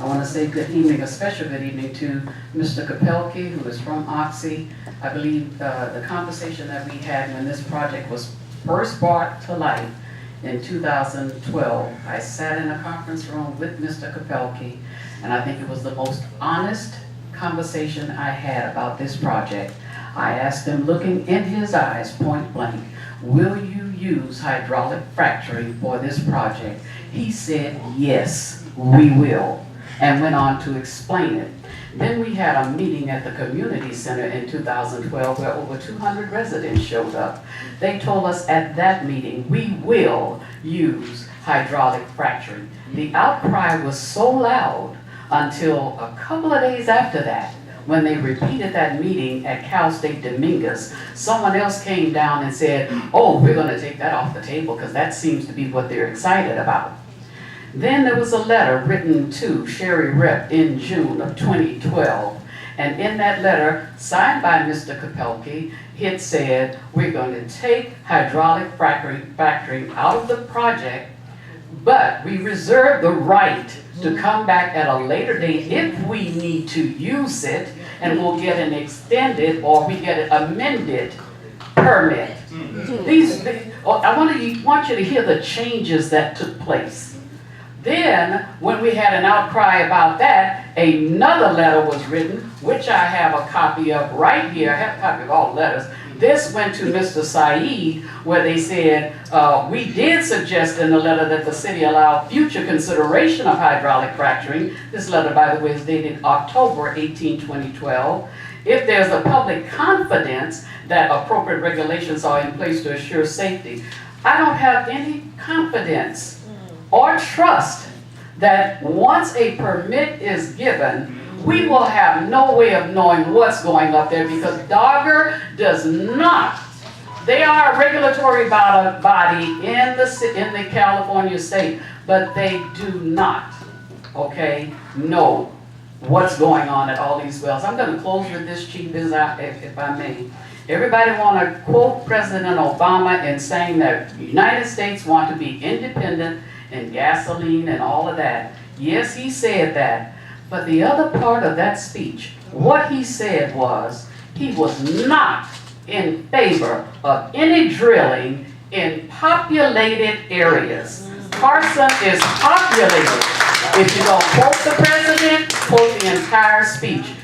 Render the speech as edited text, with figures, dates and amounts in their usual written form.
I want to say good evening, a special good evening to Mr. Kapelke, who is from Oxy. I believe the conversation that we had when this project was first brought to life in 2012, I sat in a conference room with Mr. Kapelke, and I think it was the most honest conversation I had about this project. I asked him, looking in his eyes, point blank, will you use hydraulic fracturing for this project? He said, yes, we will, and went on to explain it. Then we had a meeting at the community center in 2012 where over 200 residents showed up. They told us at that meeting, we will use hydraulic fracturing. The outcry was so loud until a couple of days after that, when they repeated that meeting at Cal State Dominguez, someone else came down and said, oh, we're going to take that off the table because that seems to be what they're excited about. Then there was a letter written to Sherry Rep in June of 2012. And in that letter, signed by Mr. Kapelke, it said, we're going to take hydraulic fracturing out of the project, but we reserve the right to come back at a later date if we need to use it, and we'll get an extended or we get an amended permit. I want you to hear the changes that took place. Then, when we had an outcry about that, another letter was written, which I have a copy of right here. I have a copy of all the letters. This went to Mr. Saeed, where they said, we did suggest in the letter that the city allow future consideration of hydraulic fracturing. This letter, by the way, is dated October 18, 2012. If there's a public confidence that appropriate regulations are in place to assure safety. I don't have any confidence or trust that once a permit is given, we will have no way of knowing what's going up there because Dogger does not. They are a regulatory body in the California state, but they do not, okay, know what's going on at all these wells. I'm going to close with this, Chief, if I may. Everybody want to quote President Obama in saying that the United States want to be independent in gasoline and all of that. Yes, he said that. But the other part of that speech, what he said was, he was not in favor of any drilling in populated areas. Carson is populated. If you don't quote the president, quote the entire speech.